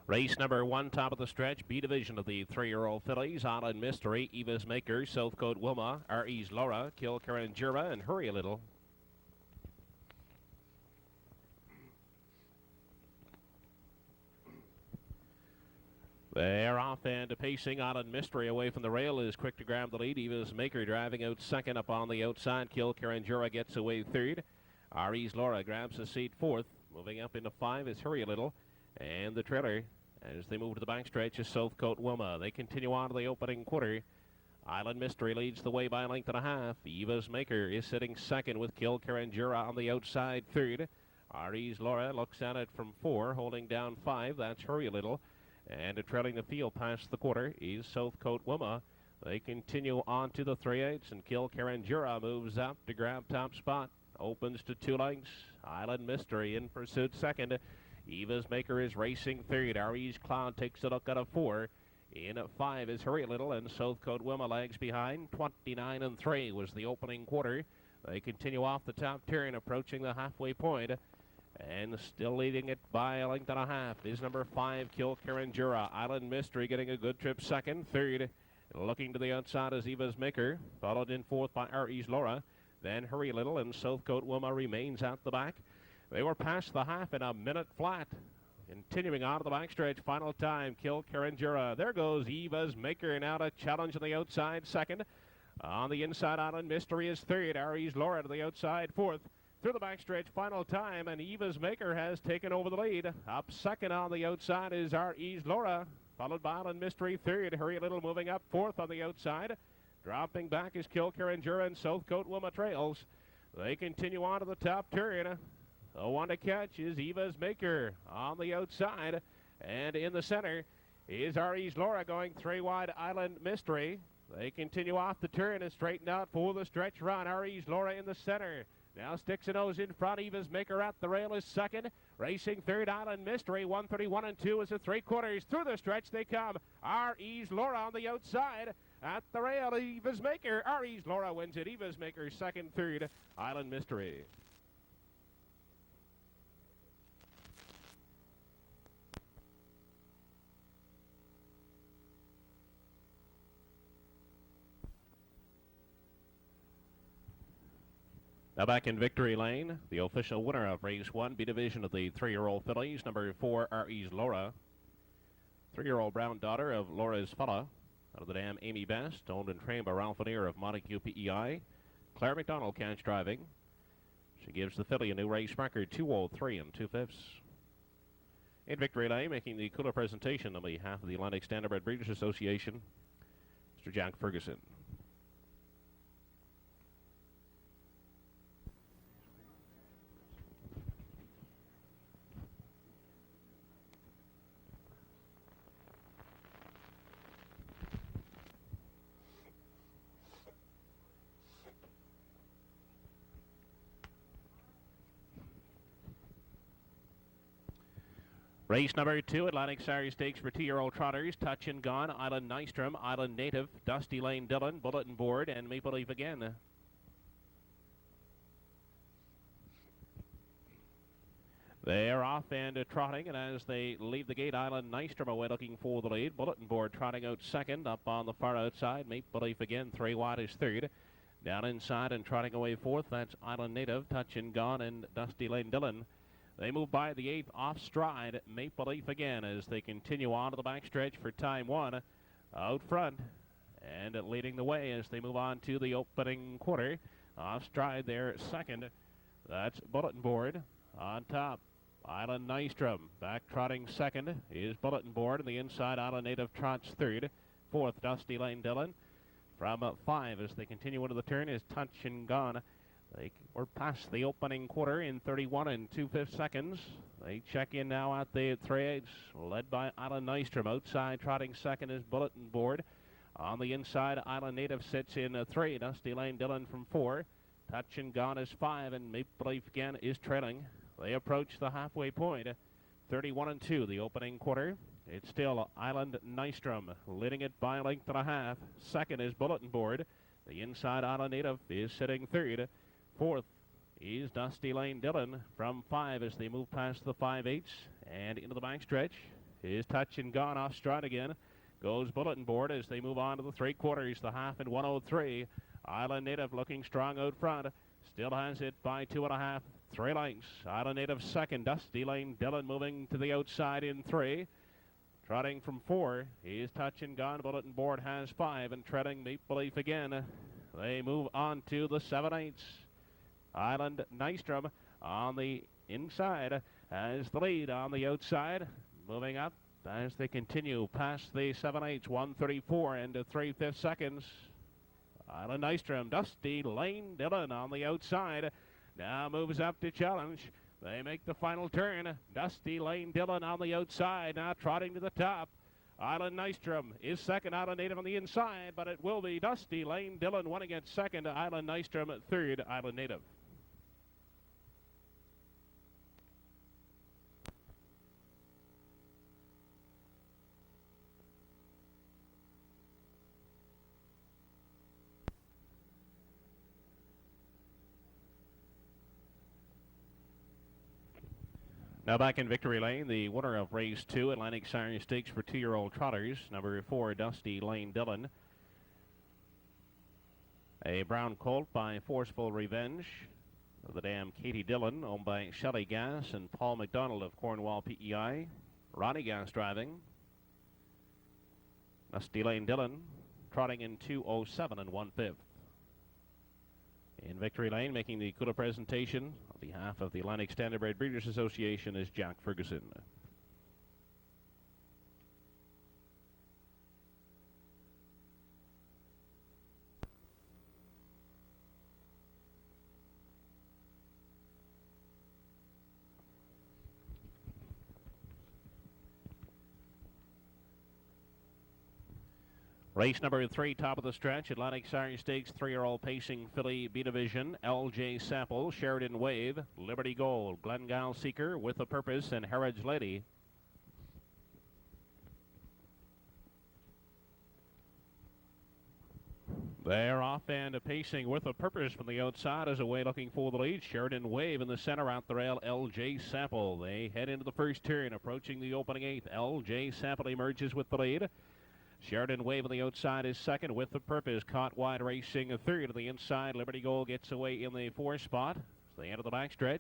Race number 1, top of the stretch, B division of the 3-year-old fillies. Island Mystery, Eva's Maker, Southcote Wilma, R.E.'s Laura, Kilkerran Jura, and Hurry a Little. They're off and pacing. Island Mystery away from the rail is quick to grab the lead. Eva's Maker driving out second up on the outside. Kilkerran Jura gets away third. R.E.'s Laura grabs a seat fourth. Moving up into 5 is Hurry a Little. And the trailer, as they move to the backstretch, is Southcote Wilma. They continue on to the opening quarter. Island Mystery leads the way by a length and a half. Eva's Maker is sitting second with Kilkerran Jura on the outside third. R.E.'s Laura looks at it from 4, holding down 5. That's Hurry a Little. And trailing the field past the quarter is Southcote Wilma. They continue on to the 3/8, and Kilkerran Jura moves up to grab top spot. Opens to 2 lengths. Island Mystery in pursuit second. Eva's Maker is racing third. R.E.'s Cloud takes a look at a 4. In 5 is Hurry a Little, and Southcote Wilma lags behind. 29 3 was the opening quarter. They continue off the top turn, approaching the halfway point, and still leading it by a length and a half is number 5, Kilkerran Jura. Island Mystery getting a good trip second. Third, looking to the outside is Eva's Maker, followed in fourth by R.E.'s Laura. Then Hurry a Little, and Southcote Wilma remains at the back. They were past the half in a minute flat. Continuing on to the backstretch, final time, Kilkerran Jura. There goes Eva's Maker, now to challenge on the outside second. On the inside, Island Mystery is third. R.E.'s Laura to the outside fourth. Through the backstretch, final time, and Eva's Maker has taken over the lead. Up second on the outside is R.E.'s Laura, followed by Island Mystery third. Hurry a Little moving up fourth on the outside. Dropping back is Kilkerran Jura, and Southcote Wilma trails. They continue on to the top turn. The one to catch is Eva's Maker on the outside. And in the center is R.E.'s Laura going 3 wide. Island Mystery. They continue off the turn and straighten out for the stretch run. R.E.'s Laura in the center. Now sticks a nose in front. Eva's Maker at the rail is second. Racing third, Island Mystery. 1:31 2 is the 3/4. Through the stretch they come. R.E.'s Laura on the outside. At the rail, Eva's Maker. R.E.'s Laura wins it. Eva's Maker second, third, Island Mystery. Now back in victory lane, the official winner of race 1, B division of the 3-year-old fillies, number 4, R.E.'s Laura. 3-year-old brown daughter of Laura's fella, out of the dam Amy Best, owned and trained by Ralph Lanier of Montague PEI. Claire McDonald catch driving. She gives the filly a new race record, 2:03 2/5. In victory lane, making the cooler presentation on behalf of the Atlantic Standardbred Breeders Association, Mr. Jack Ferguson. Race number 2, Atlantic Sari Stakes for 2-year-old trotters. Touch and Gone, Island Nystrom, Island Native, Dusty Lane Dillon, Bulletin Board, and Maple Leaf again. They're off and trotting, and as they leave the gate, Island Nystrom away looking for the lead. Bulletin Board trotting out second. Up on the far outside, Maple Leaf again, 3 wide is third. Down inside and trotting away fourth, that's Island Native, Touch and Gone, and Dusty Lane Dillon. They move by the 8th off stride. Maple Leaf again as they continue on to the backstretch for time 1 out front. And leading the way as they move on to the opening quarter. Off stride there second. That's Bulletin Board on top. Island Nystrom back trotting second is Bulletin Board. And the inside Island Native trots third. Fourth Dusty Lane Dillon. From 5 as they continue into the turn is Touch and Gone. They were past the opening quarter in 31 2/5 seconds. They check in now at the 3/8, led by Island Nystrom. Outside trotting second is Bulletin Board. On the inside, Island Native sits in 3. Dusty Lane Dillon from 4. Touch and Gone is 5, and Maple Leaf again is trailing. They approach the halfway point. 31 2, the opening quarter. It's still Island Nystrom, leading it by a length and a half. Second is Bulletin Board. The inside Island Native is sitting third. Fourth is Dusty Lane Dillon from 5 as they move past the 5/8 and into the backstretch. is touch and gone off stride again. Goes Bulletin Board as they move on to the 3/4, the half in 103. Island Native looking strong out front. Still has it by 2.5, 3 lengths. Island Native second. Dusty Lane Dillon moving to the outside in 3. Trotting from 4 is touch and gone. Bulletin Board has 5, and treading Meat Belief again. They move on to the 7/8. Island Nystrom on the inside has the lead on the outside. Moving up as they continue past the 7/8, 134 and 3/5 seconds. Island Nystrom, Dusty Lane Dillon on the outside. Now moves up to challenge. They make the final turn. Dusty Lane Dillon on the outside, now trotting to the top. Island Nystrom is second. Island Native on the inside, but it will be Dusty Lane Dillon winning at second. Island Nystrom at third. Island Native. Now back in victory lane, the winner of race 2, Atlantic Sire Stakes for 2-year-old trotters, number 4, Dusty Lane Dillon. A brown colt by Forceful Revenge of the dam Katie Dillon, owned by Shelley Gass and Paul McDonald of Cornwall PEI. Ronnie Gass driving. Dusty Lane Dillon trotting in 2:07 and 1/5. In victory lane, making the Kula presentation on behalf of the Atlantic Standardbred Breeders Association is Jack Ferguson. Race number 3, top of the stretch, Atlantic Sire Stakes, 3-year-old pacing filly B Division, LJ Sample, Sheridan Wave, Liberty Gold, Glengyle Seeker, With a Purpose, and Heritage Lady. They're off and pacing With a Purpose from the outside as away looking for the lead. Sheridan Wave in the center, out the rail, LJ Sample. They head into the first turn, approaching the opening 8th. LJ Sample emerges with the lead. Sheridan Wave on the outside is second. With the Purpose, caught wide, racing a third. On the inside, Liberty Gold gets away in the 4th spot. So they enter the backstretch.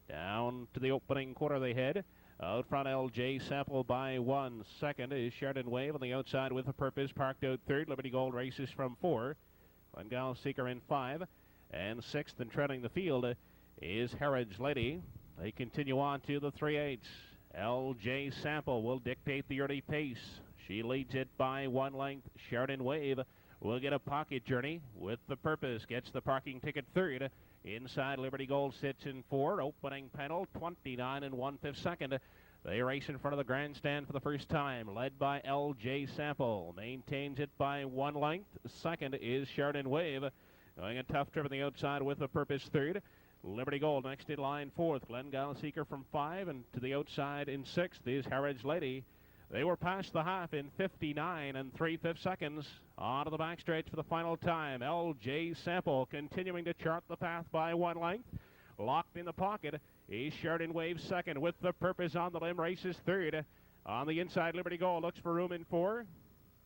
Down to the opening quarter they head. Out front, LJ Sample by 1. Second is Sheridan Wave on the outside. With a Purpose, parked out third. Liberty Gold races from 4. Glengyle Seeker in 5. And 6th and treading the field is Heritage Lady. They continue on to the 3/8. LJ Sample will dictate the early pace. She leads it by 1 length. Sheridan Wave will get a pocket journey. With the Purpose gets the parking ticket third. Inside, Liberty Gold sits in 4. Opening panel, 29 and 1/5 second. They race in front of the grandstand for the first time. Led by LJ Sample. Maintains it by 1 length. Second is Sheridan Wave. Going a tough trip on the outside. With the Purpose third. Liberty Gold next in line 4th. Glengyle Seeker from 5. And to the outside in 6th is Heritage Lady. They were past the half in 59 and 3/5 seconds. Onto the backstretch for the final time. LJ Sample continuing to chart the path by 1 length. Locked in the pocket is Sheridan Wave second. With the Purpose on the limb, races third. On the inside, Liberty Gold looks for room in 4.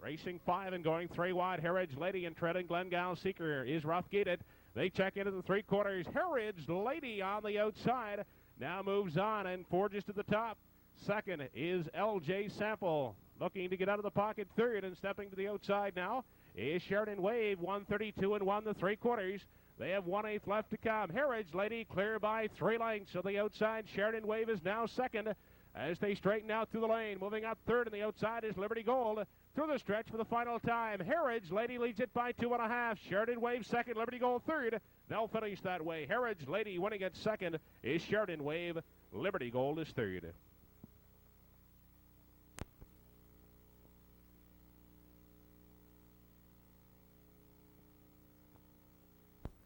Racing 5 and going 3 wide. Heritage Lady and treading Glengyle Seeker is rough gated. They check into the 3/4. Heritage Lady on the outside. Now moves on and forges to the top. Second is LJ Sample, looking to get out of the pocket third, and stepping to the outside now is Sheridan Wave, 132 and 1 the 3/4. They have 1/8 left to come. Heritage Lady clear by 3 lengths. So the outside, Sheridan Wave is now second as they straighten out through the lane. Moving up third, and the outside is Liberty Gold through the stretch for the final time. Heritage Lady leads it by 2.5. Sheridan Wave second, Liberty Gold third. They'll finish that way. Heritage Lady winning at second is Sheridan Wave. Liberty Gold is third.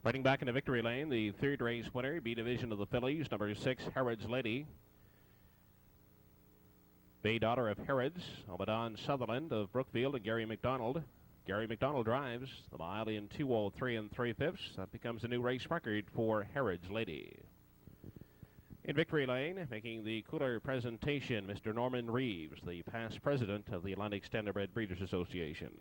Riding back into victory lane, the 3rd race winner, B Division of the fillies, number 6, Heritage Lady. Bay daughter of Herod's, Obadon Sutherland of Brookfield, and Gary McDonald. Gary McDonald drives the mile in 2:03 and 3/5. That becomes a new race record for Heritage Lady. In victory lane, making the cooler presentation, Mr. Norman Reeves, the past president of the Atlantic Standardbred Breeders Association.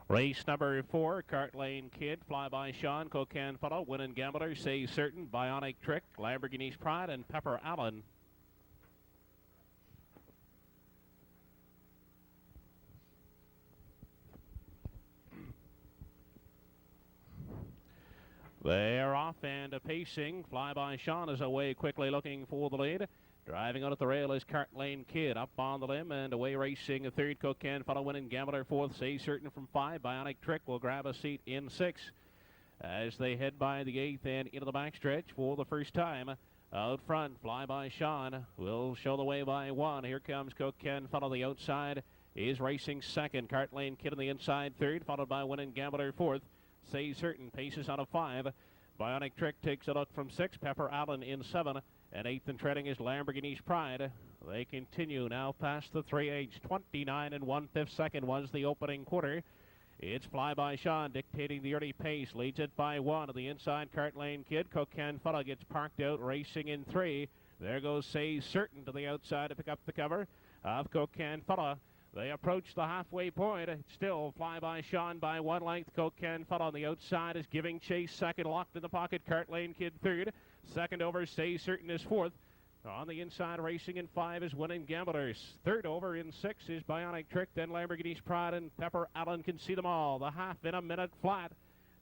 Race number 4, Cart Lane Kid, Flyby Sean, Cocan Fellow, Winning Gambler, Say Certain, Bionic Trick, Lamborghini's Pride, and Pepper Allen. They're off and pacing. Flyby Sean is away quickly looking for the lead. Driving out at the rail is Cart Lane Kid up on the limb and away racing a third. Cocan Fellow, Winning Gambler fourth. Say Certain from 5. Bionic Trick will grab a seat in 6 as they head by the 8th and into the backstretch for the first time. Out front, Flyby Sean will show the way by 1. Here comes Cocan Fellow. The outside is racing second. Cart Lane Kid on the inside third, followed by Winning Gambler fourth. Say Certain paces out of 5. Bionic Trick takes a look from 6. Pepper Allen in 7. And 8th and treading is Lamborghini's Pride. They continue now past the 3/8. 29 1/5 second was the opening quarter. It's Flyby Sean dictating the early pace. Leads it by 1 to the inside. Cart Lane Kid. Cocan Fellow gets parked out, racing in 3. There goes Say Certain to the outside to pick up the cover of Cocan Fellow. They approach the halfway point. It's still Flyby Sean by 1 length. Cocan Fellow on the outside is giving chase. Second, locked in the pocket. Cart Lane Kid third. Second over, Say Certain is fourth. On the inside, racing in 5 is Winning Gamblers. Third over in 6 is Bionic Trick. Then Lamborghini's Pride and Pepper Allen can see them all. The half in a minute flat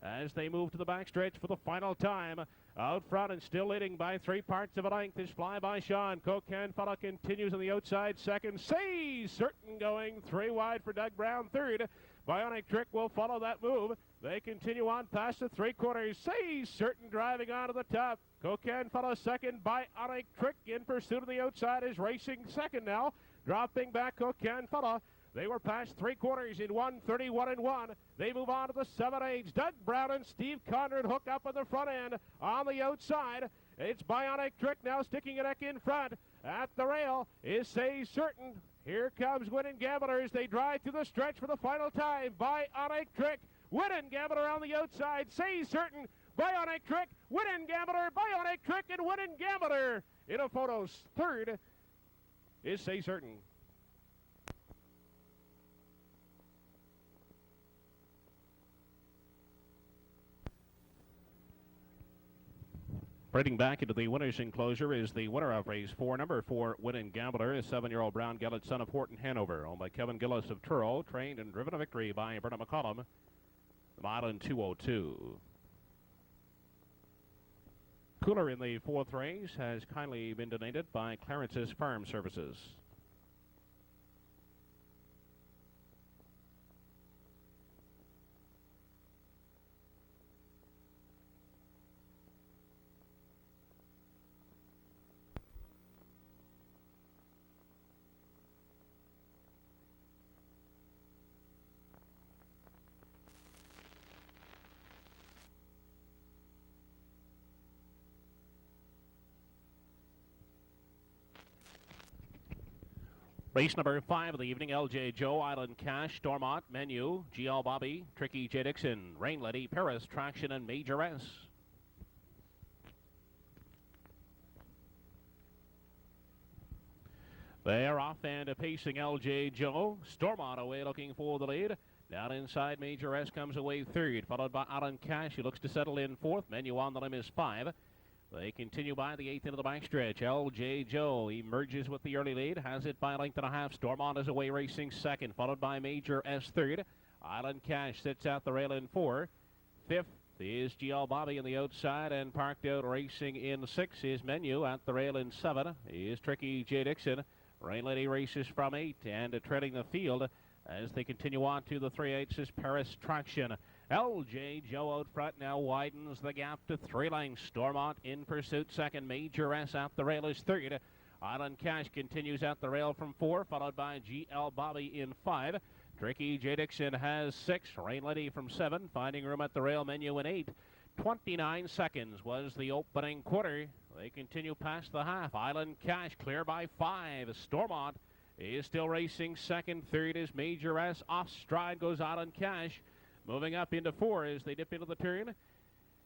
as they move to the backstretch for the final time. Out front and still leading by 3 parts of a length is Flyby Sean. Cocan Fellow continues on the outside second. Say Certain going 3 wide for Doug Brown third. Bionic Trick will follow that move. They continue on past the 3/4. Say Certain driving on to the top. Cocan Fellow second. Bionic Trick in pursuit of the outside is racing second now. Dropping back Cocan Fellow. They were past 3/4 in 1:31 1. They move on to the 7/8. Doug Brown and Steve Conrad hook up on the front end. On the outside, it's Bionic Trick now sticking a neck in front. At the rail is Say Certain. Here comes Winning Gamblers. They drive through the stretch for the final time. Bionic Trick. Winning Gambler on the outside. Say Certain. Bionic Trick. Winning Gambler. Bionic Trick and Winning Gambler. In a photos. Third is Say Certain. Breaking back into the winner's enclosure is the winner of race 4, number 4, Winning Gambler, a 7-year-old brown gelded son of Horton Hanover, owned by Kevin Gillis of Truro, trained and driven to victory by Bernard McCollum, the mile in 2:02. Cooler in the 4th race has kindly been donated by Clarence's Farm Services. Race number 5 of the evening, LJ Joe, Island Cash, Stormont, Menu, GL Bobby, Tricky J. Dixon, Rain Lady, Paris, Traction, and Major S. They're off and pacing LJ Joe. Stormont away looking for the lead. Down inside, Major S comes away third, followed by Island Cash, who looks to settle in fourth. Menu on the limb is 5. They continue by the 8th into the backstretch. LJ Joe emerges with the early lead, has it by a length and a half. Stormont is away racing second, followed by Major S third. Island Cash sits out the rail in 4. 5th is GL Bobby on the outside, and parked out racing in 6 is Menu. At the rail in 7 is Tricky J. Dixon. Rain Lady races from 8 and treading the field as they continue on to the 3/8 is Paris Traction. LJ Joe out front now widens the gap to 3 lengths. Stormont in pursuit second. Major S at the rail is third. Island Cash continues at the rail from 4, followed by GL Bobby in 5. Tricky J. Dixon has 6. Rain Lady from 7, finding room at the rail. Menu in 8. 29 seconds was the opening quarter. They continue past the half. Island Cash clear by 5. Stormont is still racing second. Third is Major S. Off stride goes Island Cash. Moving up into 4 as they dip into the turn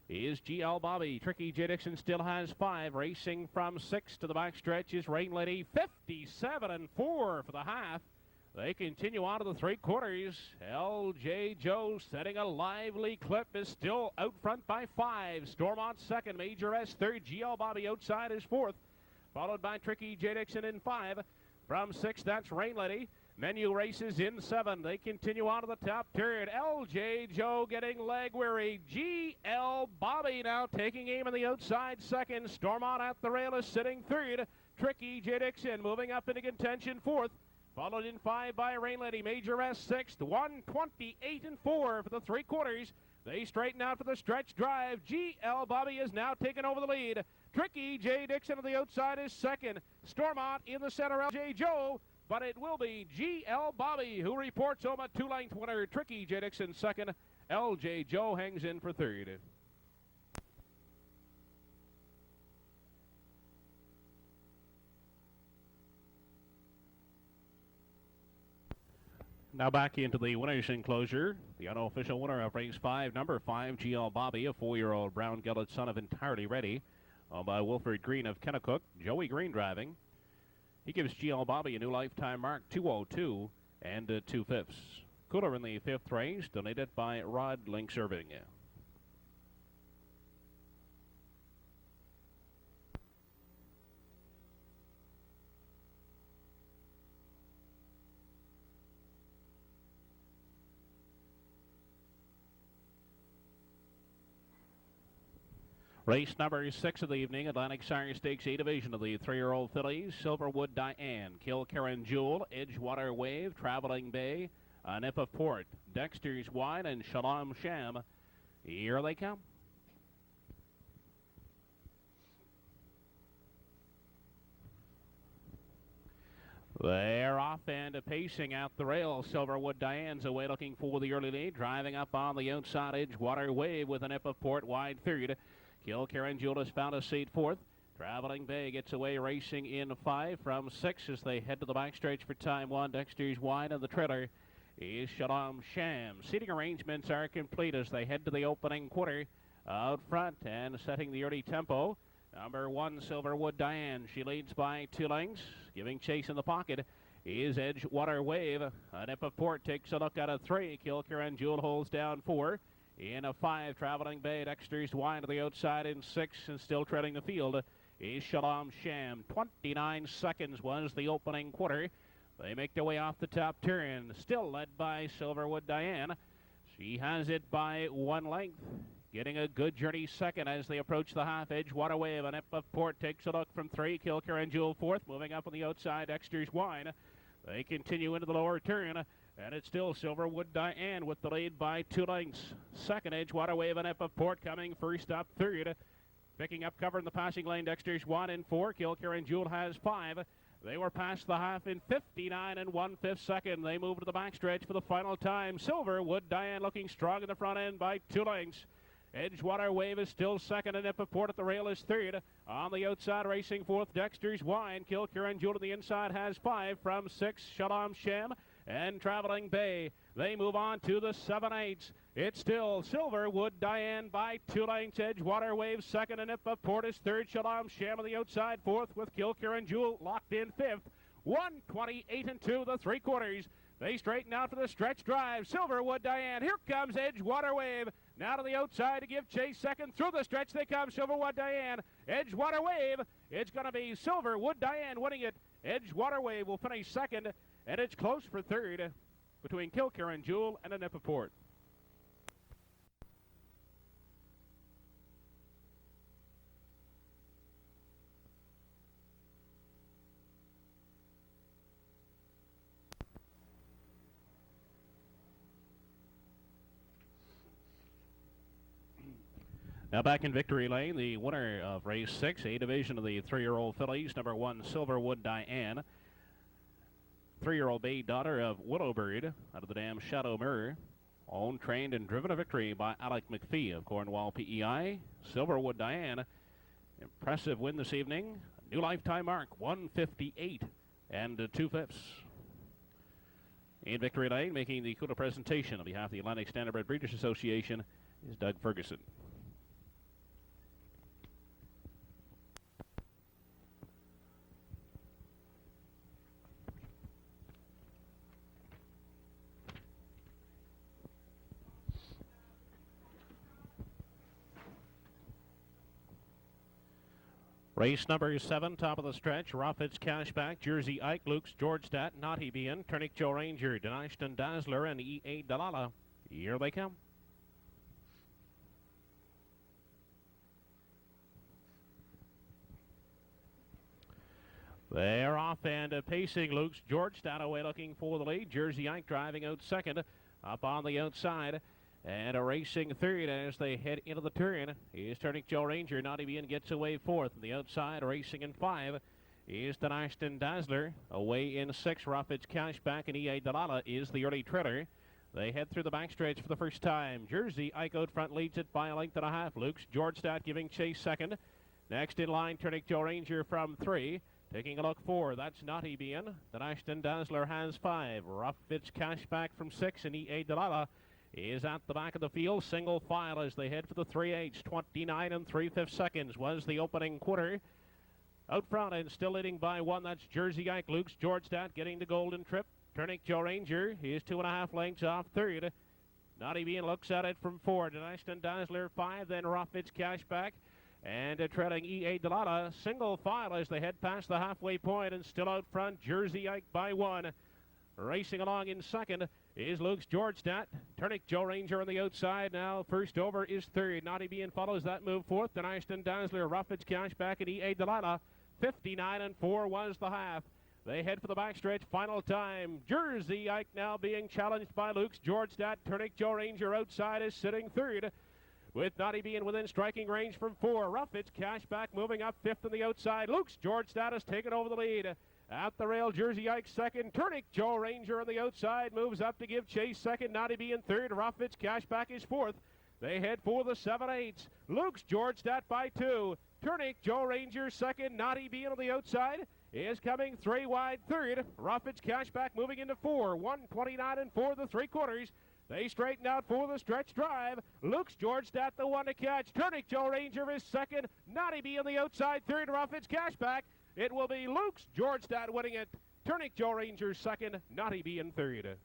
is GL Bobby. Tricky J. Dixon still has 5. Racing from 6 to the backstretch is Rain Lady. 57-4 for the half. They continue on to the 3 quarters. LJ Joe setting a lively clip is still out front by 5. Stormont second. Major S third. GL Bobby outside is 4th. Followed by Tricky J. Dixon in 5. From 6, that's Rain Lady. Menu Races in 7. They continue on to the top turn. LJ Joe getting leg weary. GL Bobby now taking aim on the outside second. Stormont at the rail is sitting 3rd. Tricky J. Dixon moving up into contention 4th. Followed in 5 by Rain Lady. Major S 6th. 1:28-4 for the 3 quarters. They straighten out for the stretch drive. GL Bobby is now taking over the lead. Tricky J. Dixon on the outside is 2nd. Stormont in the center. LJ Joe. But it will be GL Bobby who reports home a 2-length winner. Tricky J. Dixon 2nd. LJ Joe hangs in for 3rd. Now back into the winner's enclosure. The unofficial winner of race 5, number 5, GL Bobby, a 4-year-old brown gelded son of Entirely Ready, owned by Wilfred Green of Kennecook. Joey Green driving. He gives GL Bobby a new lifetime mark, 2:02 and 2/5. Cooler in the 5th race, donated by Rod Links Irving. Race number 6 of the evening, Atlantic Sire Stakes A division of the 3-year-old fillies. Silverwood Diane, Kill Karen Jewel, Edgewater Wave, Traveling Bay, Nip of Port, Dexter's Wine, and Shalom Sham. Here they come. They're off and pacing out the rail. Silverwood Diane's away looking for the early lead. Driving up on the outside Edgewater Wave with a Nip of Port wide 3rd. Kill Karen Jewel has found a seat 4th. Traveling Bay gets away racing in 5 from 6 as they head to the backstretch for time 1. Dexter's Wine and the trailer is Shalom Sham. Seating arrangements are complete as they head to the opening quarter. Out front and setting the early tempo. Number 1, Silverwood Diane. She leads by 2 lengths. Giving chase in the pocket is Edgewater Wave. A Nip of Port takes a look at a 3. Kill Karen Jewel holds down 4. In a 5, Traveling Bay, Dexter's Wine to the outside in 6, and still treading the field is Shalom Sham. 29 seconds was the opening quarter. They make their way off the top turn, still led by Silverwood Diane. She has it by 1 length, getting a good journey second as they approach the half. Edgewater Wave, a Nip of Port takes a look from 3. Kill Karen Jewel 4th, moving up on the outside, Dexter's Wine. They continue into the lower turn. And it's still Silverwood Diane with the lead by 2 lengths. Second, Edgewater Wave and Nip of Port coming first up 3rd. Picking up cover in the passing lane, Dexter's 1 in 4. Kill Karen Jewel has 5. They were past the half in 59 1/5 second. They move to the backstretch for the final time. Silverwood Diane looking strong in the front end by 2 lengths. Edgewater Wave is still second, and Nip of Port at the rail is 3rd. On the outside, racing 4th, Dexter's Wine. Kill Karen Jewel to the inside has 5. From 6, Shalom Sham and Traveling Bay. They move on to the 7/8. It's still Silverwood Diane by 2 lengths. Edgewater Wave second, and Nip of Port is 3rd. Shalom Sham on the outside 4th with Kill Karen Jewel locked in 5th. 1:28-2 the 3 quarters. They straighten out for the stretch drive. Silverwood Diane. Here comes Edgewater Wave. Now to the outside to give chase second. Through the stretch they come. Silverwood Diane. Edgewater Wave. It's going to be Silverwood Diane winning it. Edgewater Wave will finish second. And it's close for 3rd between Kill Karen Jewel and a Nip of Port. Now back in victory lane, the winner of race 6, A division of the 3-year-old fillies, number 1, Silverwood Diane. 3-year-old bay daughter of Willowbird out of the dam Shadow Mirror. Owned, trained, and driven to victory by Alec McPhee of Cornwall PEI. Silverwood Diane. Impressive win this evening. A new lifetime mark, 158 and 2/5. In victory lane, making the Cuda presentation on behalf of the Atlantic Standardbred Breeders Association is Doug Ferguson. Race number 7, top of the stretch. Roffit's Cashback, Jersey Ike, Luke's Georgestadt, Naughty Bean, Turnick Joe Ranger, Denashton Dazzler, and E.A. Dalala. Here they come. They're off and pacing. Luke's Georgestadt away looking for the lead. Jersey Ike driving out second. Up on the outside. And a racing third as they head into the turn is Turnick Joe Ranger. Naughty Bean gets away fourth. On the outside, racing in 5 is Denashton Dazzler. Away in 6, Roffit's Cashback, and E.A. Dalala is the early trailer. They head through the backstretch for the first time. Jersey Ike out front leads it by a length and a half. Luke's Georgestadt giving chase second. Next in line, Turnick Joe Ranger from 3. Taking a look 4, that's Naughty Bean. Denashton Dazzler has 5. Roffit's Cashback from 6, and E.A. Dalala is at the back of the field. Single file as they head for the 3/8. 29 and 3/5 seconds was the opening quarter. Out front and still leading by 1, that's Jersey Ike. Luke's Georgestadt getting the golden trip. Turnick Joe Ranger is 2.5 lengths off third. Naughty Bean looks at it from 4. Denashton Dazzler 5, then Roffit's Cashback. And trailing E.A. Dalala. Single file as they head past the halfway point, and still out front, Jersey Ike by 1. Racing along in second is Luke's Georgestadt. Turnick Joe Ranger on the outside. Now first over is third. Naughty Bean follows that move fourth. Denashton Dazzler, Roffit's Cashback, and E.A. Dalala. 59 and 4 was the half. They head for the backstretch. Final time. Jersey Ike now being challenged by Luke's Georgestadt. Turnick Joe Ranger outside is sitting third, with Naughty Bean within striking range from 4. Roffit's Cashback moving up fifth on the outside. Luke's Georgestadt has taken over the lead. At the rail, Jersey Ike second. Turnick Joe Ranger on the outside moves up to give chase second. Naughty Bean third. Roffit's Cashback is fourth. They head for the 7/8. Luke's Georgestadt by 2. Turnick Joe Ranger second. Naughty Bean on the outside is coming 3 wide third. Roffit's Cashback moving into 4. 129 and 4 the 3/4. They straighten out for the stretch drive. Luke's Georgestadt the one to catch. Turnick Joe Ranger is second. Naughty Bean on the outside third. Roffit's Cashback. It will be Luke's Georgestadt winning it. Turnick Joe Ranger second. Naughty Bean third.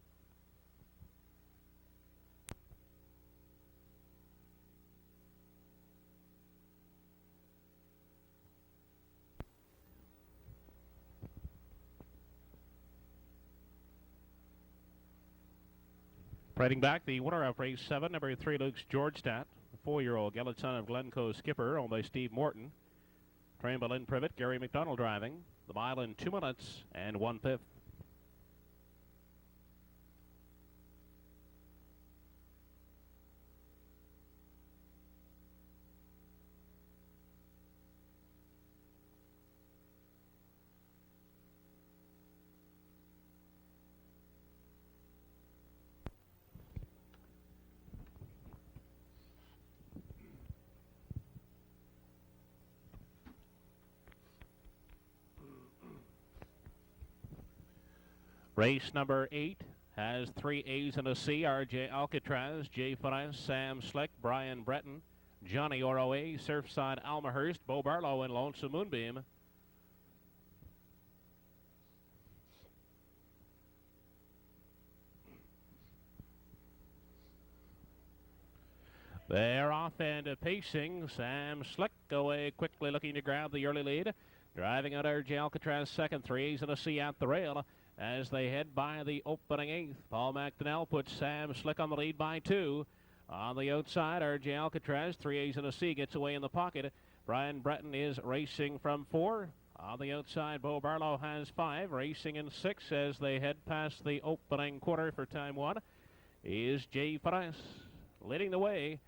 Riding back, the winner of race 7, number 3, Luke's Georgestadt, the 4-year-old gelded son of Glencoe skipper, owned by Steve Morton. Trained by Lynn Privet, Gary McDonald driving. The mile in 2 minutes and 1/5. Race number 8 has 3 A's and a C. R.J. Alcatraz, Jay Finance, Sam Slick, Brian Breton, Johnny Oroe, Surfside Almahurst, Bo Barlow, and Lonesome Moonbeam. They're off and pacing. Sam Slick away quickly looking to grab the early lead. Driving out R.J. Alcatraz second, 3 A's and a C at the rail. As they head by the opening 8th, Paul McDonnell puts Sam Slick on the lead by 2. On the outside, R.J. Alcatraz, 3 A's and a C, gets away in the pocket. Brian Breton is racing from 4. On the outside, Bo Barlow has 5, racing in 6 as they head past the opening quarter for time 1. Is Jay Faris. Leading the way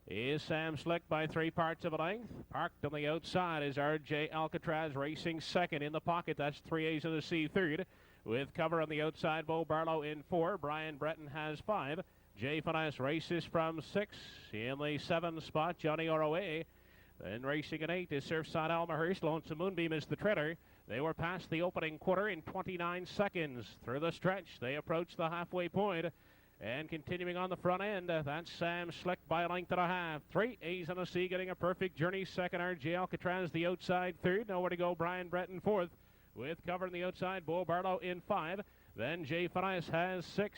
is Sam Slick by 3 parts of a length. Parked on the outside is R.J. Alcatraz racing second. In the pocket, that's 3 A's and a C third. With cover on the outside, Bo Barlow in 4. Brian Breton has 5. Jay Finesse races from 6 in the 7 spot. Johnny ROA. Then racing at 8 is Surfside Almahurst. Lonesome Moonbeam is the trailer. They were past the opening quarter in 29 seconds. Through the stretch, they approach the halfway point. And continuing on the front end, that's Sam Slick by a length and a half. 3 A's on a C getting a perfect journey. Second, RJ Alcatraz the outside third. Nowhere to go, Brian Breton fourth. With covering the outside, Bo Barlow in 5. Then Jay Finesse has 6.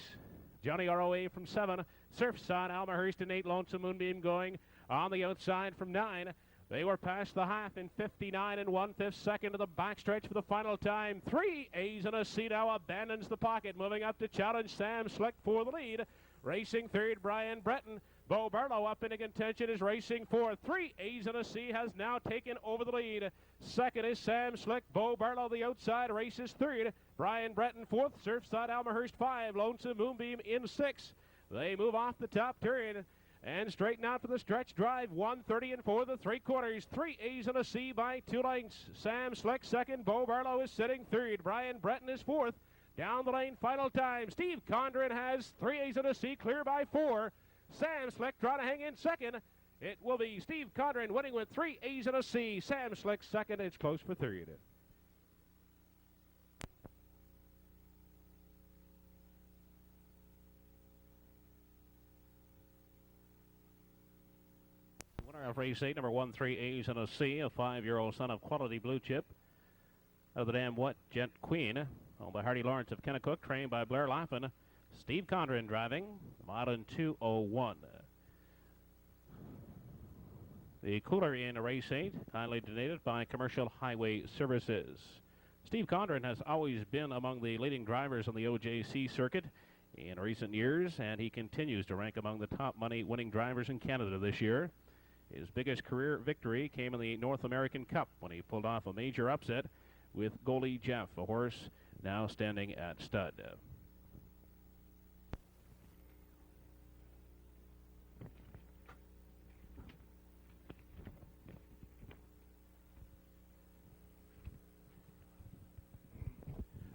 Johnny ROA from 7. Surfside Almahurst in 8. Lonesome Moonbeam going on the outside from 9. They were past the half in 59 and 1/5 second to the backstretch for the final time. 3 A's and a C now abandons the pocket. Moving up to challenge Sam Slick for the lead. Racing third, Brian Breton. Bo Barlow up into contention is racing fourth. 3 A's and a C has now taken over the lead. Second is Sam Slick. Bo Barlow the outside races third. Brian Breton fourth. Surfside Almahurst 5. Lonesome Moonbeam in 6. They move off the top turn and straighten out for the stretch drive. 1:30 and 4 the 3/4. 3 A's and a C by 2 lengths. Sam Slick second. Bo Barlow is sitting third. Brian Breton is fourth. Down the lane, final time. Steve Condren has 3 A's and a C, clear by 4. Sam Slick trying to hang in second. It will be Steve Condren winning with 3 A's and a C. Sam Slick second. It's close for third. Winner of race 8, number 1, 3 A's and a C, a 5-year-old son of Quality Blue Chip of the Damn What Gent Queen, owned by Hardy Lawrence of Kennecook, trained by Blair Laffin. Steve Condren driving, mile in 2:01. The cooler in race 8, kindly donated by Commercial Highway Services. Steve Condren has always been among the leading drivers on the OJC circuit in recent years, and he continues to rank among the top money winning drivers in Canada this year. His biggest career victory came in the North American Cup when he pulled off a major upset with Goalie Jeff, a horse now standing at stud.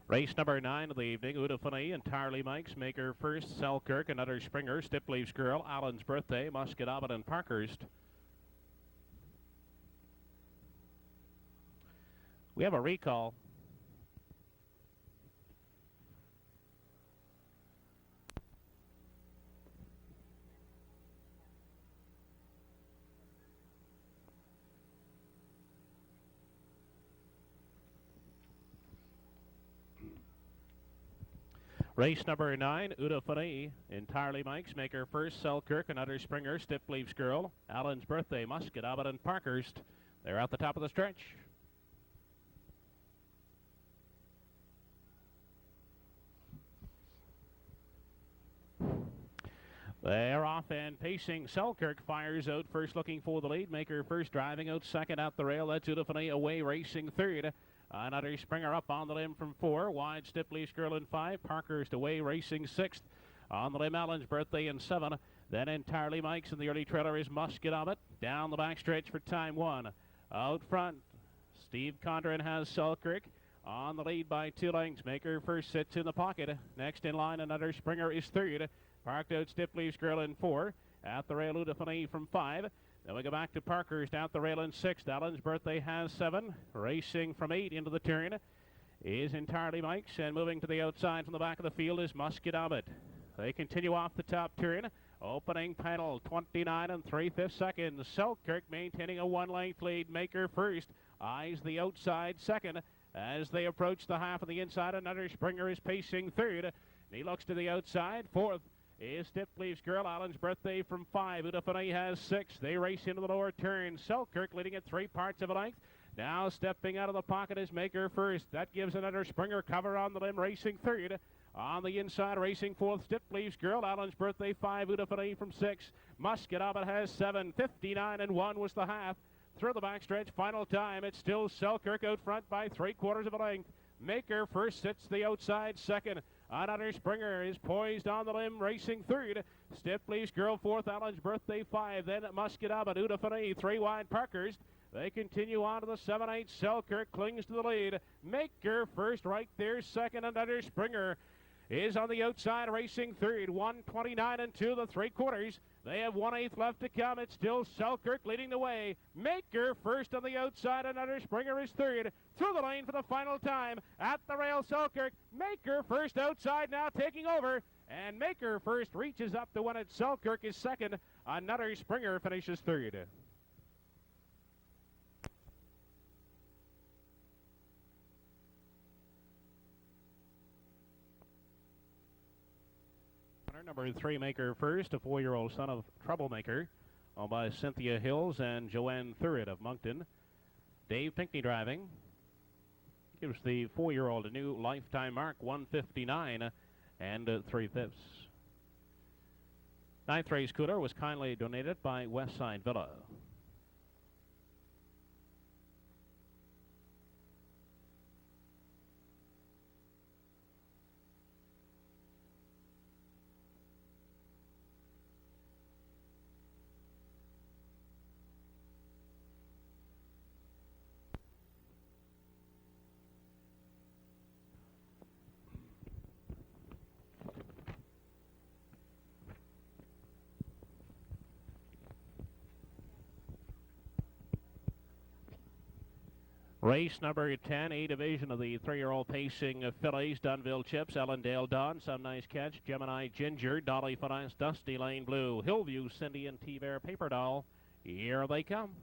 Race number 9 of the evening, Uda Funny, Entirely Mike's, Maker first, Selkirk, Another Springer, Stipleaf's Girl, Allen's Birthday, Muscat Abbott, and Parkhurst. We have a recall. Race number 9, Uda Funny, Entirely Mike's, Maker first, Selkirk, Another Springer, Stipleaf's Girl, Allen's Birthday, Muscat Abbott, and Parkhurst. They're at the top of the stretch. They're off and pacing. Selkirk fires out first, looking for the lead. Maker first, driving out second at the rail. That's Uda Funny away, racing third. Another Springer up on the limb from 4. Wide, Stipleaf's Girl in 5. Parkhurst away, racing 6th. On the limb, Allen's Birthday in 7. Then Entirely Mike's, and the early trailer is Muscat Abbott. Down the backstretch for time 1. Out front, Steve Condren has Selkirk on the lead by 2 lengths. Maker first sits in the pocket. Next in line, Another Springer is third. Parked out, Stipleaf's Girl in 4. At the rail, Uda Funny from 5. Then we go back to Parkhurst out the rail in 6th. Allen's Birthday has 7. Racing from 8 into the turn is Entirely Mike's. And moving to the outside from the back of the field is Muscat Abbott. They continue off the top turn. Opening panel, 29 and 3/5 seconds. Selkirk maintaining a 1-length lead. Maker first. Eyes the outside second. As they approach the half of the inside, Another Springer is pacing third. He looks to the outside. Fourth is Stipleaf's Girl, Allen's Birthday from 5. Uda Funny has 6. They race into the lower turn. Selkirk leading at 3 parts of a length. Now stepping out of the pocket is Maker first. That gives Another Springer cover on the limb, racing third. On the inside, racing fourth, Stipleaf's Girl, Allen's Birthday 5. Uda Funny from 6. Muscat Abbott has 7. 59 and 1 was the half. Through the backstretch, final time. It's still Selkirk out front by 3/4 of a length. Maker first sits the outside second. Another Springer is poised on the limb, racing third. Stipleaf's Girl fourth, Allen's Birthday 5. Then Muscat Abbott, Uda Funny, 3 wide Parkhurst. They continue on to the 7/8. Selkirk clings to the lead. Maker first right there, second, Another Springer. is on the outside, racing third. 1:29 and 2 3/4. They have 1/8 left to come. It's still Selkirk leading the way. Maker first on the outside. Another Springer is third. Through the lane for the final time. At the rail, Selkirk. Maker first outside now taking over. And Maker first reaches up to win it. Selkirk is second. Another Springer finishes third. Number 3, Maker first, a 4-year-old son of Troublemaker, owned by Cynthia Hills and Joanne Thurett of Moncton. Dave Pinckney driving. Gives the 4-year-old a new lifetime mark, 1:59 and 3/5. Ninth race cooler was kindly donated by Westside Villa. Race number 10, A division of the 3-year-old pacing fillies. Dunville Chips, Ellendale Dawn, Some Nice Catch, Gemini Ginger, Dolly Finance, Dusty Lane Blue, Hillview Cindy, and T-Bear Paper Doll. Here they come.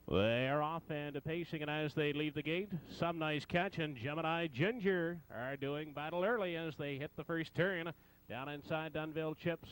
They're off and pacing, and as they leave the gate, Some Nice Catch and Gemini Ginger are doing battle early as they hit the first turn down inside Dunville Chips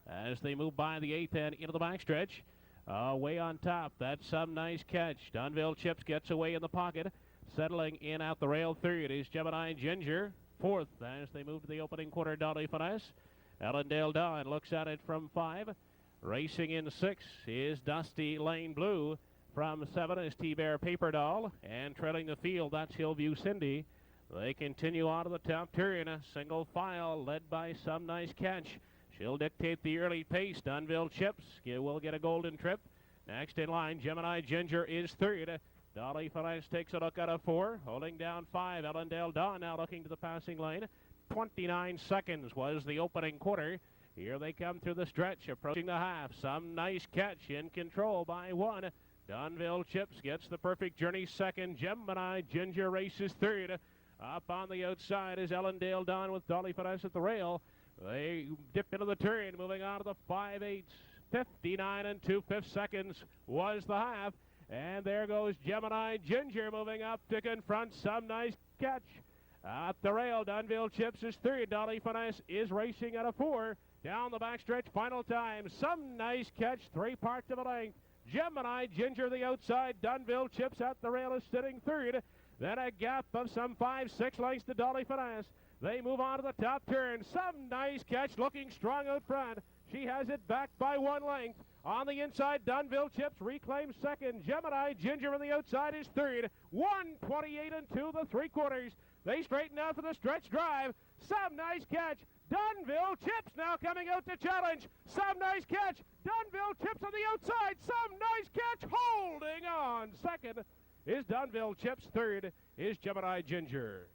as they move by the 8th and into the backstretch. Way on top, that's Some Nice Catch. Dunville Chips gets away in the pocket. Settling in out the rail third is Gemini Ginger. Fourth as they move to the opening quarter, Dolly Finesse. Ellendale Dawn looks at it from 5. Racing in 6 is Dusty Lane Blue. From 7 is T-Bear Paper Doll. And trailing the field, that's Hillview Cindy. They continue on to the top turn. A single file led by Some Nice Catch. She'll dictate the early pace. Dunville Chips will get a golden trip. Next in line, Gemini Ginger is third. Dolly Finance takes a look at a 4. Holding down 5. Ellendale Dawn now looking to the passing lane. 29 seconds was the opening quarter. Here they come through the stretch, approaching the half. Some Nice Catch in control by 1. Dunville Chips gets the perfect journey second. Gemini Ginger races third. Up on the outside is Ellendale Dawn with Dolly Finesse at the rail. They dip into the turn, moving on to the 5/8. 59 and 2/5 seconds was the half. And there goes Gemini Ginger moving up to confront Some Nice Catch. At the rail, Dunville Chips is third. Dolly Finesse is racing at a 4. Down the backstretch, final time. Some Nice Catch, 3 parts of a length. Gemini Ginger the outside. Dunville Chips at the rail is sitting third. Then a gap of some 5-6 lengths to Dolly Finesse. They move on to the top turn. Some Nice Catch looking strong out front. She has it back by 1 length. On the inside, Dunville Chips reclaims second. Gemini Ginger on the outside is third. 1:28 and 2 3/4. They straighten out for the stretch drive. Some Nice Catch. Dunville Chips now coming out to challenge. Some Nice Catch. Dunville Chips on the outside. Some Nice Catch holding on. Second is Dunville Chips. Third is Gemini Ginger.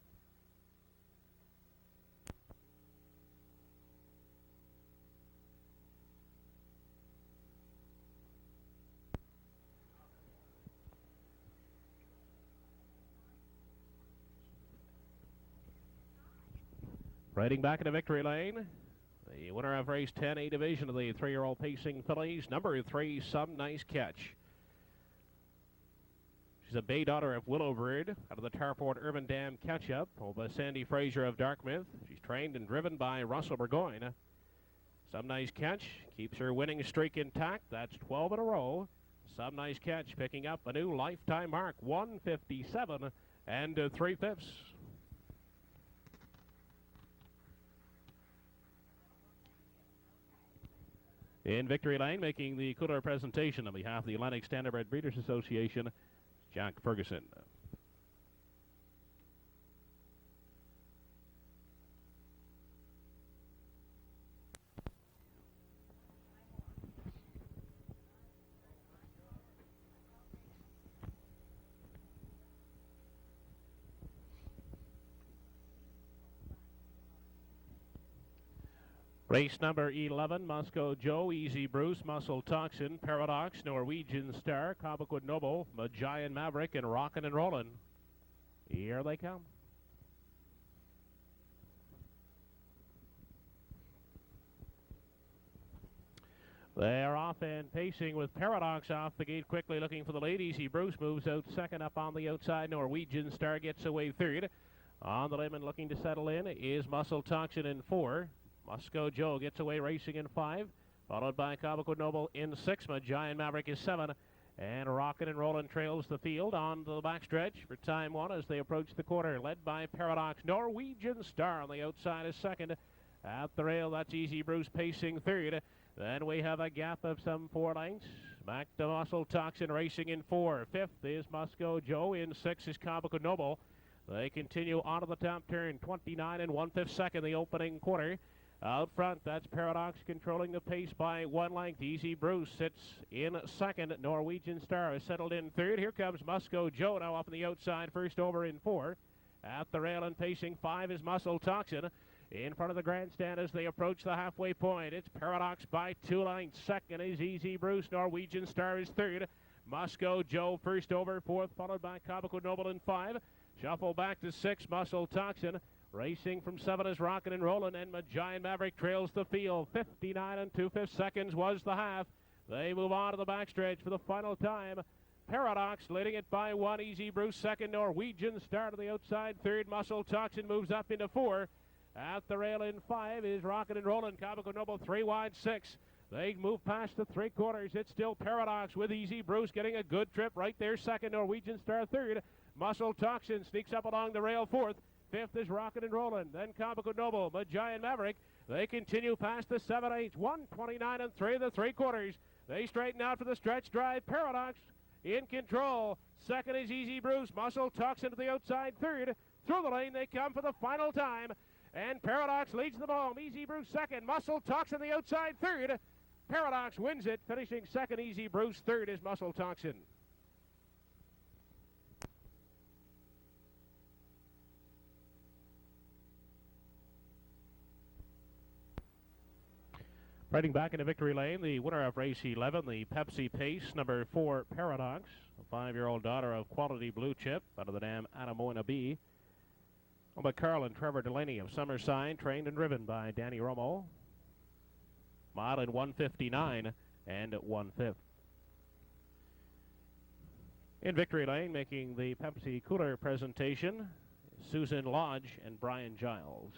Riding back into victory lane, the winner of race 10, A division of the 3-year-old pacing fillies, number 3, Some Nice Catch. She's a bay daughter of Willowbird out of the Tarport Urban Dam Catch-Up, owned by Sandy Fraser of Dartmouth. She's trained and driven by Russell Burgoyne. Some Nice Catch keeps her winning streak intact. That's 12 in a row. Some Nice Catch picking up a new lifetime mark, 1:57 and 3/5. In victory lane, making the cooler presentation on behalf of the Atlantic Standardbred Breeders Association, Jack Ferguson. Race number 11, Moscow Joe, Easy Bruce, Muscle Toxin, Paradox, Norwegian Star, Cobequid Noble, Magian Maverick, and Rockin' and Rollin'. Here they come. They're off and pacing with Paradox off the gate quickly, looking for the lead. Easy Bruce moves out second. Up on the outside, Norwegian Star gets away third. On the lemon looking to settle in is Muscle Toxin in 4. Moscow Joe gets away racing in 5, followed by Cobequid Noble in 6. Giant Maverick is 7, and Rockin' and Rollin' trails the field on the backstretch for time 1 as they approach the quarter, led by Paradox. Norwegian Star on the outside is 2nd. At the rail, that's Easy Bruce pacing 3rd. Then we have a gap of some 4 lengths. Back to Muscle Toxin racing in 4. 5th is Moscow Joe. In 6 is Cobequid Noble. They continue on to the top turn, 29 and 1/5 second, the opening quarter. Out front, that's Paradox controlling the pace by 1 length. Easy Bruce sits in 2nd. Norwegian Star is settled in 3rd. Here comes Moscow Joe now up on the outside, first over in 4. At the rail and pacing 5 is Muscle Toxin. In front of the grandstand as they approach the halfway point, it's Paradox by 2 lengths. 2nd is Easy Bruce. Norwegian Star is 3rd. Moscow Joe first over, 4th, followed by Cobequid Noble in 5. Shuffle back to 6, Muscle Toxin. Racing from 7 is Rockin' and Rollin', and Magian Maverick trails the field. 59 and 2/5 seconds was the half. They move on to the backstretch for the final time. Paradox leading it by 1. Easy Bruce 2nd. Norwegian Star to the outside 3rd. Muscle Toxin moves up into 4. At the rail in 5 is Rockin' and Rollin'. Cobequid Noble 3 wide 6. They move past the 3 quarters. It's still Paradox with Easy Bruce getting a good trip right there. 2nd. Norwegian Star 3rd. Muscle Toxin sneaks up along the rail 4th. 5th is Rockin' and Rollin'. Then Cobequid Noble, Magian Maverick. They continue past the 7/8. 1:29 and 3 the 3 quarters. They straighten out for the stretch drive. Paradox in control. 2nd is Easy Bruce. Muscle Toxin to the outside 3rd. Through the lane they come for the final time. And Paradox leads them home. Easy Bruce 2nd. Muscle Toxin the outside 3rd. Paradox wins it, finishing 2nd. Easy Bruce 3rd is Muscle Toxin. Riding back into victory lane, the winner of race 11, the Pepsi Pace, number 4, Paradox, a 5-year-old daughter of Quality Blue Chip out of the dam Anamoina B. Owned by Carl and Trevor Delaney of Summerside, trained and driven by Danny Romo. Mile in 1:59 and 1/5. In victory lane, making the Pepsi Cooler presentation, Susan Lodge and Brian Giles.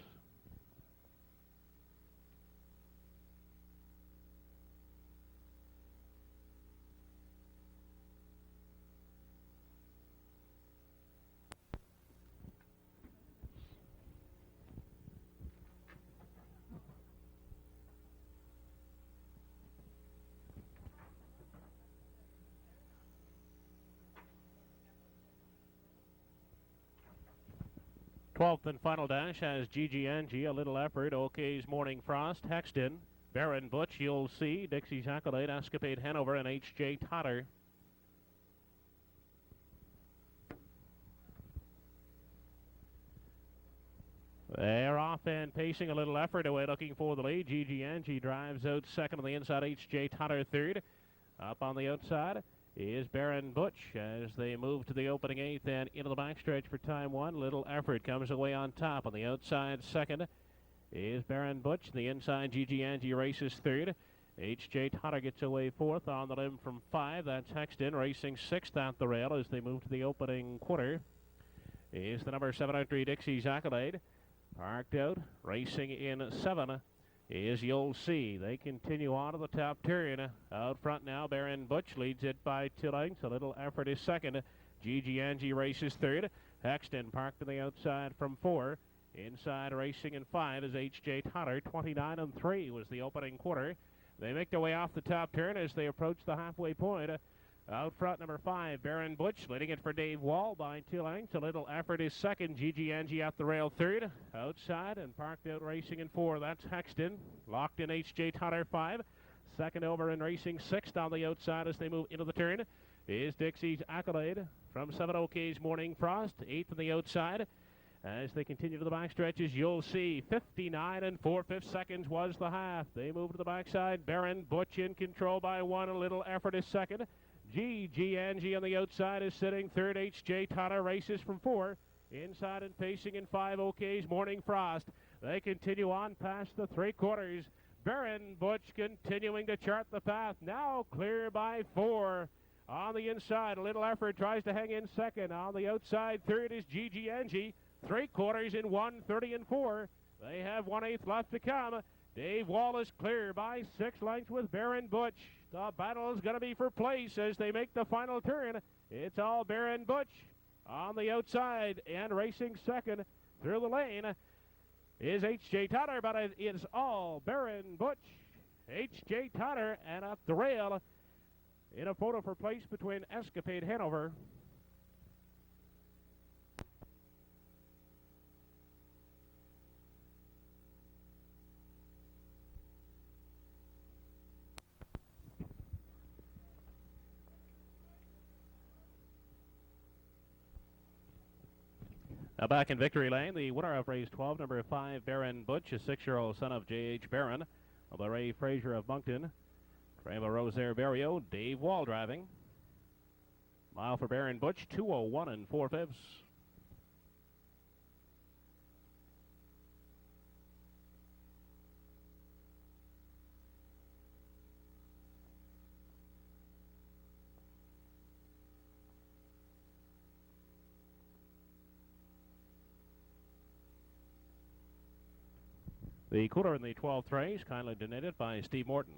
Twelfth and final dash has Gigi Angie, A Little Effort, OK's Morning Frost, Hexton, Baron Butch, You'll See, Dixie's Accolade, Escapade Hanover, and H.J. Totter. They're off and pacing, A Little Effort away looking for the lead. Gigi Angie drives out 2nd on the inside, H.J. Totter 3rd. Up on the outside is Baron Butch as they move to the opening 8th and into the backstretch for time 1. Little Effort comes away on top. On the outside, 2nd is Baron Butch. The inside, Gigi Angie races 3rd. H.J. Totter gets away 4th on the limb from 5. That's Hexton racing 6th at the rail as they move to the opening quarter. Is the number 7 entry, Dixie's Accolade. Parked out, racing in 7. Is You'll See. They continue on to the top turn. Out front now, Baron Butch leads it by 2 lengths. A Little Effort is 2nd. Gigi Angie races 3rd. Hexton parked on the outside from 4. Inside racing in 5 is H.J. Totter. 29 and 3 was the opening quarter. They make their way off the top turn as they approach the halfway point. Out front, number 5, Baron Butch, leading it for Dave Wall by 2 lengths. A Little Effort is 2nd. Gigi Angie at the rail 3rd. Outside and parked out racing in 4. That's Hexton. Locked in H.J. Totter 5. 2nd over and racing 6th on the outside as they move into the turn is Dixie's Accolade from 7 OK's Morning Frost. 8th on the outside. As they continue to the back stretches, you'll see 59 and 4/5 seconds was the half. They move to the backside. Baron Butch in control by 1. A little effort is second. G. Angie on the outside is sitting third. H.J. Tana races from 4. Inside and pacing in 5 OK's Morning Frost. They continue on past the 3/4. Baron Butch continuing to chart the path. Now clear by 4. On the inside, a little effort tries to hang in second. On the outside, third is G. Angie. 3/4 in 1:30 and 4. They have 1/8 left to come. Dave Wallace clear by 6 lengths with Baron Butch. The battle is going to be for place as they make the final turn. It's all Baron Butch on the outside, and racing second through the lane is H.J. Totter, but it is all Baron Butch. H.J. Totter, and up the rail in a photo for place between Escapade Hanover. Now back in victory lane, the winner of race 12, number 5, Baron Butch, a 6-year-old son of J.H. Barron, of the Ray Fraser of Moncton. Rainbow Rosaire Barrio, Dave Wall driving. Mile for Baron Butch, 2:01 and 4/5. The cooler in the 12th race, kindly donated by Steve Morton.